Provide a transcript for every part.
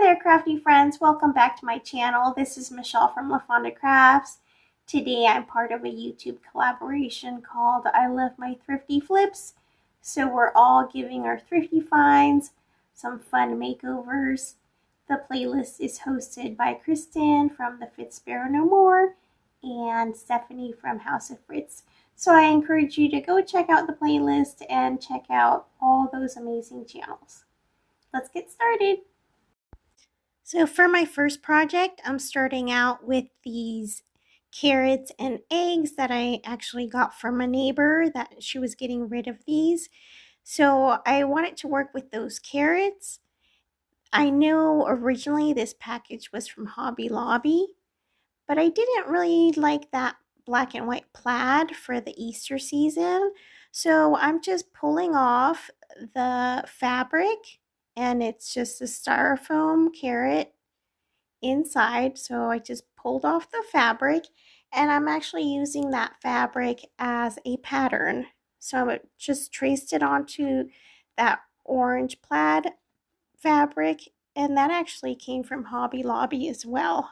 there, crafty friends. Welcome back to my channel. This is Michelle from LaFonda Crafts. Today I'm part of a YouTube collaboration called I Love My Thrifty Flips. So we're all giving our thrifty finds some fun makeovers. The playlist is hosted by Kristen from The Fit Sparrow No More and Stephanie from House of Fritz. So I encourage you to go check out the playlist and check out all those amazing channels. Let's get started. So for my first project, I'm starting out with these carrots and eggs that I actually got from a neighbor that she was getting rid of these. So I wanted to work with those carrots. I know originally this package was from Hobby Lobby, but I didn't really like that black and white plaid for the Easter season. So I'm just pulling off the fabric, and it's just a styrofoam carrot inside. So I just pulled off the fabric, and I'm actually using that fabric as a pattern. So I just traced it onto that orange plaid fabric, and that actually came from Hobby Lobby as well.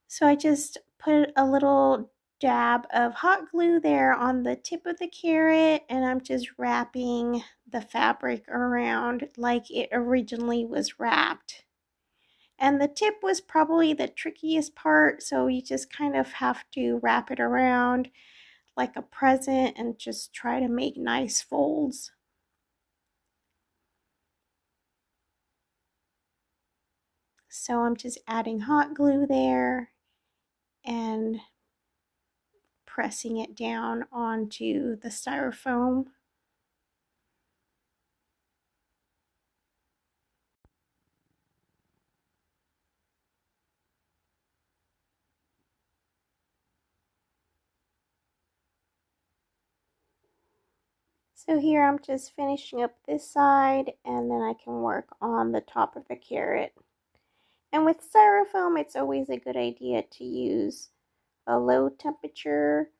So I just put a little dab of hot glue there on the tip of the carrot, and I'm just wrapping the fabric around like it originally was wrapped. And the tip was probably the trickiest part, so you just kind of have to wrap it around like a present and just try to make nice folds. So I'm just adding hot glue there and pressing it down onto the styrofoam. So here I'm just finishing up this side, and then I can work on the top of the carrot. And with styrofoam, it's always a good idea to use a low temperature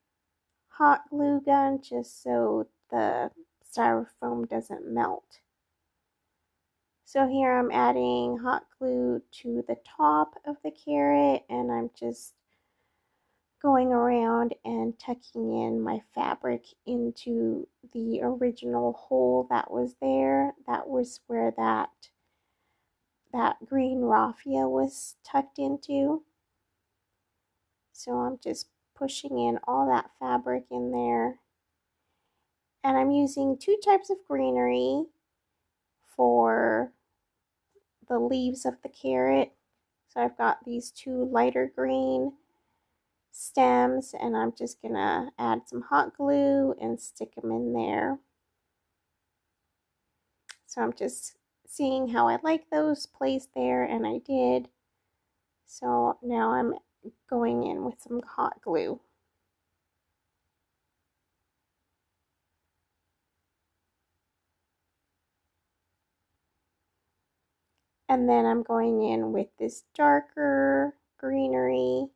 hot glue gun just so the styrofoam doesn't melt. So here I'm adding hot glue to the top of the carrot, and I'm just going around and tucking in my fabric into the original hole that was there. That was where that green raffia was tucked into. So I'm just pushing in all that fabric in there. And I'm using two types of greenery for the leaves of the carrot. So I've got these two lighter green stems, and I'm just gonna add some hot glue and stick them in there. So I'm just seeing how I like those placed there, and I did. So now I'm going in with some hot glue. And then I'm going in with this darker greenery,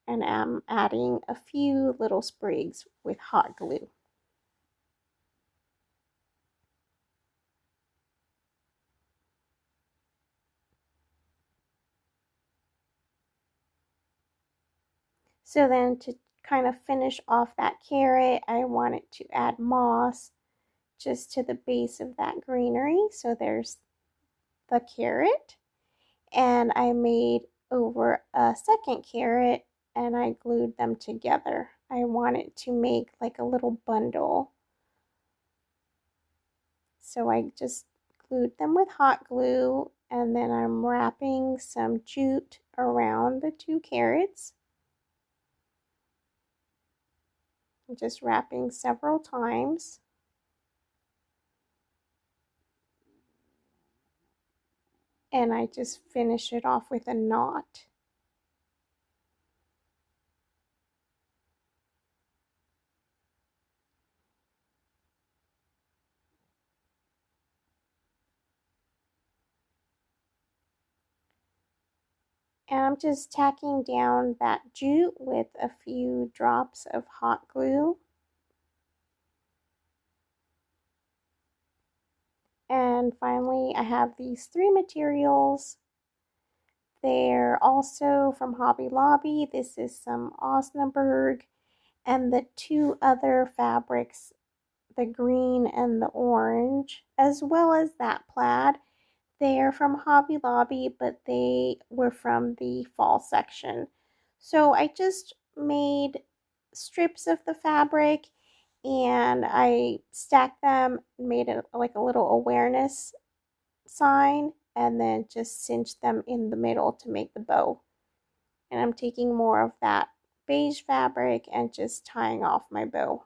and I'm adding a few little sprigs with hot glue. So then to kind of finish off that carrot, I wanted to add moss just to the base of that greenery. So there's the carrot, and I made over a second carrot and I glued them together. I wanted to make like a little bundle. So I just glued them with hot glue, and then I'm wrapping some jute around the two carrots. I'm just wrapping several times. And I just finish it off with a knot. And I'm just tacking down that jute with a few drops of hot glue. And finally, I have these 3 materials. They're also from Hobby Lobby. This is some Osnaburg, and the 2 other fabrics, the green and the orange, as well as that plaid. They are from Hobby Lobby, but they were from the fall section. So I just made strips of the fabric and I stacked them, made it like a little awareness sign, and then just cinched them in the middle to make the bow. And I'm taking more of that beige fabric and just tying off my bow.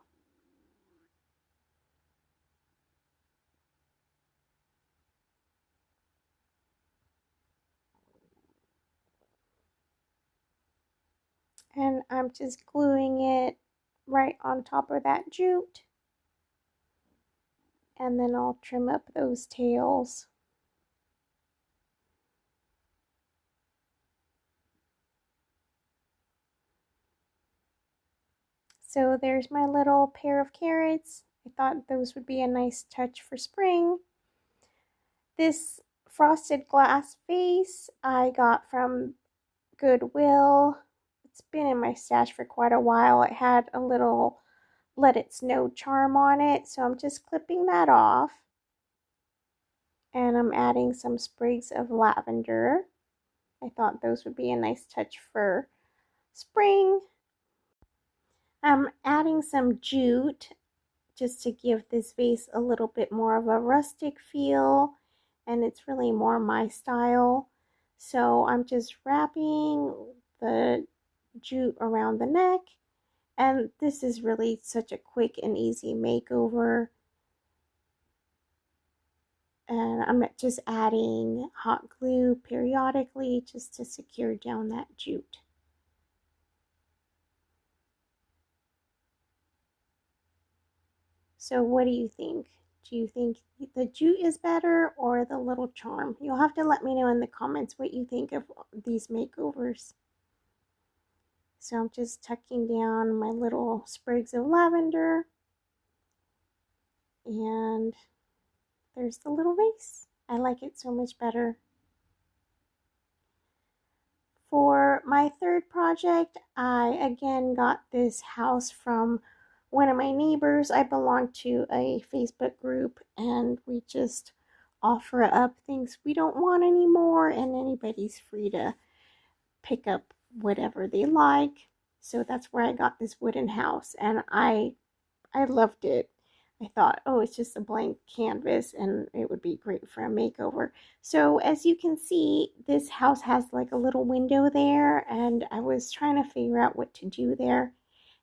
And I'm just gluing it right on top of that jute. And then I'll trim up those tails. So there's my little pair of carrots. I thought those would be a nice touch for spring. This frosted glass vase I got from Goodwill. It's been in my stash for quite a while. It had a little let it snow charm on it, so I'm just clipping that off. And I'm adding some sprigs of lavender. I thought those would be a nice touch for spring. I'm adding some jute just to give this vase a little bit more of a rustic feel, and it's really more my style. So I'm just wrapping the jute around the neck, and this is really such a quick and easy makeover. And I'm just adding hot glue periodically just to secure down that jute. So what do you think? Do you think the jute is better or the little charm? You'll have to let me know in the comments what you think of these makeovers. So I'm just tucking down my little sprigs of lavender. And there's the little vase. I like it so much better. For my third project, I again got this house from one of my neighbors. I belong to a Facebook group and we just offer up things we don't want anymore, and anybody's free to pick up whatever they like. So that's where I got this wooden house, and I loved it. I thought, oh, it's just a blank canvas and it would be great for a makeover. So as you can see, this house has like a little window there, and I was trying to figure out what to do there.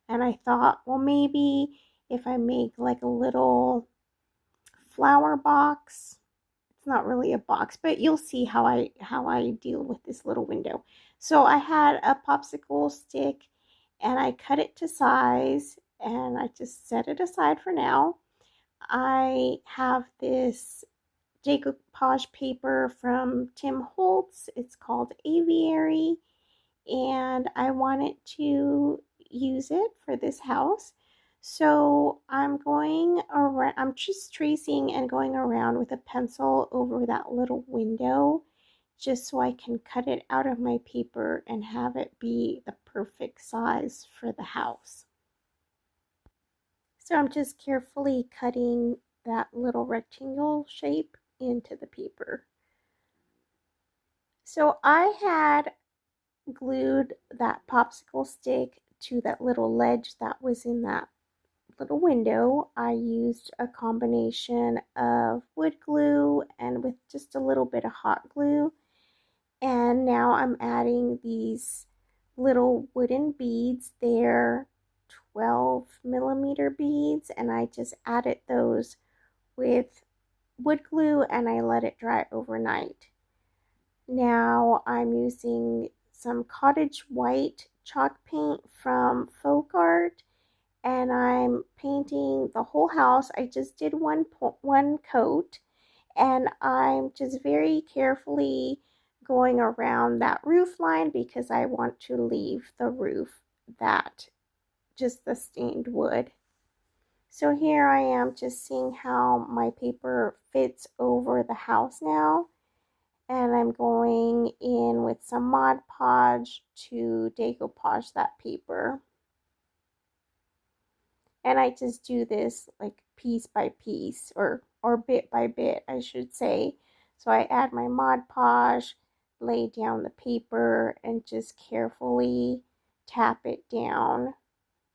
And I thought, well, maybe if I make like a little flower box, it's not really a box, but you'll see how I deal with this little window. So I had a popsicle stick and I cut it to size and I just set it aside for now. I have this decoupage paper from Tim Holtz. It's called Aviary, and I wanted to use it for this house. So I'm going around, I'm just tracing and going around with a pencil over that little window just so I can cut it out of my paper and have it be the perfect size for the house. So I'm just carefully cutting that little rectangle shape into the paper. So I had glued that popsicle stick to that little ledge that was in that little window. I used a combination of wood glue and with just a little bit of hot glue. And now I'm adding these little wooden beads. They're 12mm beads, and I just added those with wood glue and I let it dry overnight. Now I'm using some cottage white chalk paint from Folk Art, and I'm painting the whole house. I just did one coat, and I'm just very carefully going around that roof line because I want to leave the roof that just the stained wood. So here I am just seeing how my paper fits over the house now. And I'm going in with some Mod Podge to decoupage that paper. And I just do this like piece by piece or bit by bit, I should say. So I add my Mod Podge, lay down the paper, and just carefully tap it down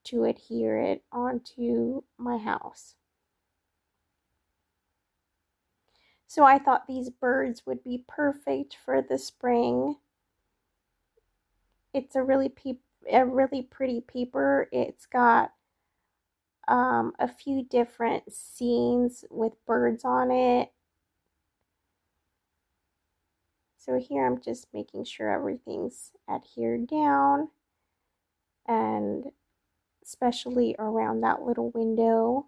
to adhere it onto my house. So I thought these birds would be perfect for the spring. It's a really pretty paper. It's got a few different scenes with birds on it. So here I'm just making sure everything's adhered down, and especially around that little window.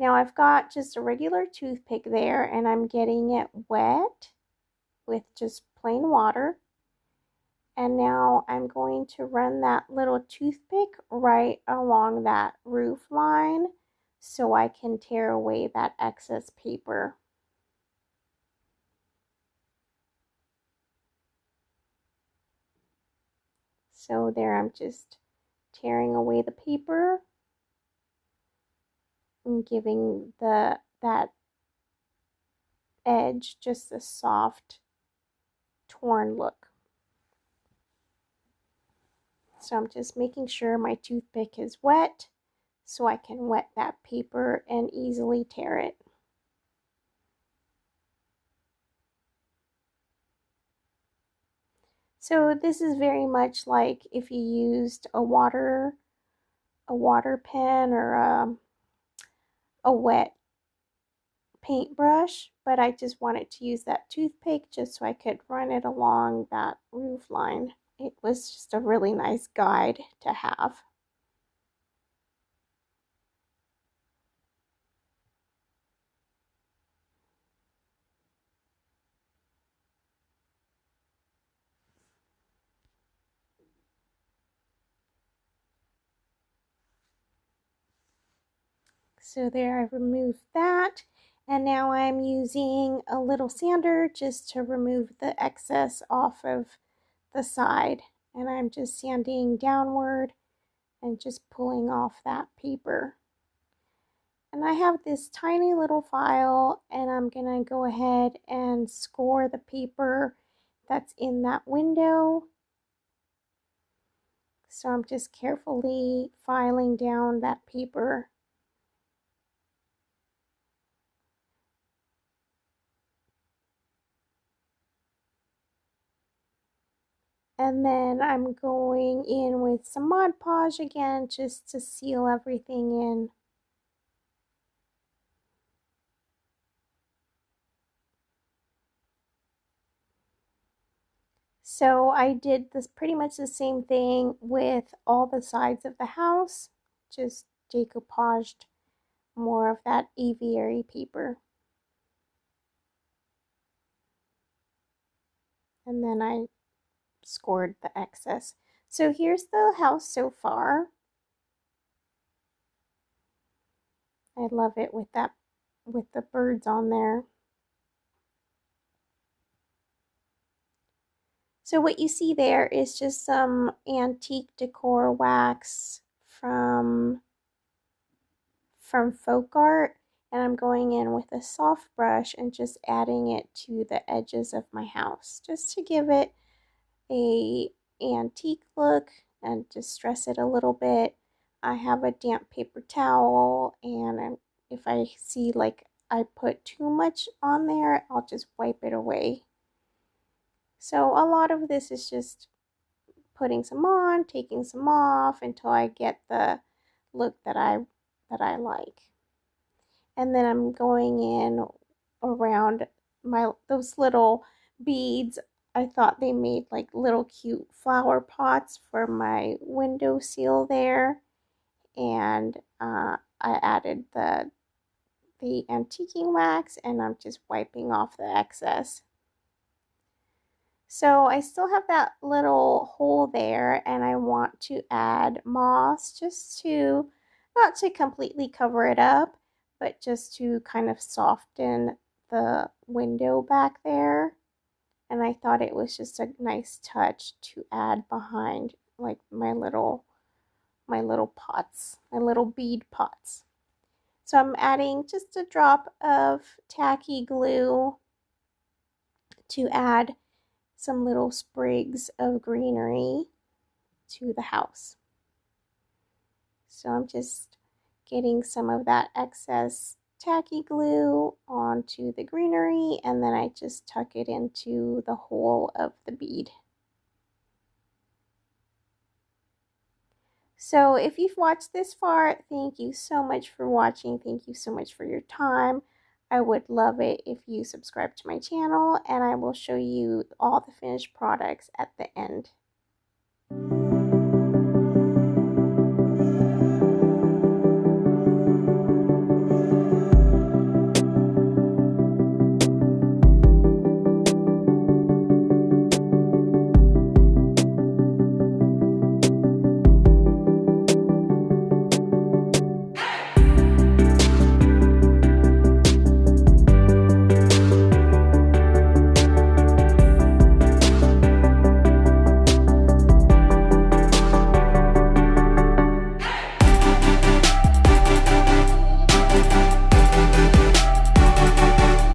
Now I've got just a regular toothpick there, and I'm getting it wet with just plain water. And now I'm going to run that little toothpick right along that roof line so I can tear away that excess paper. So there I'm just tearing away the paper and giving that edge just a soft torn look. So I'm just making sure my toothpick is wet so I can wet that paper and easily tear it. So this is very much like if you used a water pen or a wet paintbrush, but I just wanted to use that toothpick just so I could run it along that roof line. It was just a really nice guide to have. So there, I removed that, and now I'm using a little sander just to remove the excess off of the side, and I'm just sanding downward and just pulling off that paper. And I have this tiny little file, and I'm gonna go ahead and score the paper that's in that window. So I'm just carefully filing down that paper. And then I'm going in with some Mod Podge again just to seal everything in. So I did this pretty much the same thing with all the sides of the house, just decoupaged more of that aviary paper. And then I scored the excess. So here's the house so far. I love it with the birds on there. So what you see there is just some antique decor wax from folk art, and I'm going in with a soft brush and just adding it to the edges of my house just to give it a antique look and just stress it a little bit. I have a damp paper towel, and if I see like I put too much on there, I'll just wipe it away. So a lot of this is just putting some on, taking some off until I get the look that I like. And then I'm going in around those little beads. I thought they made like little cute flower pots for my window seal there, and I added the antiquing wax, and I'm just wiping off the excess. So I still have that little hole there, and I want to add moss just to not to completely cover it up, but just to kind of soften the window back there. And I thought it was just a nice touch to add behind like my little pots, my little bead pots. So I'm adding just a drop of tacky glue to add some little sprigs of greenery to the house. So I'm just getting some of that excess tacky glue onto the greenery, and then I just tuck it into the hole of the bead. So if you've watched this far, thank you so much for watching. Thank you so much for your time. I would love it if you subscribe to my channel, and I will show you all the finished products at the end.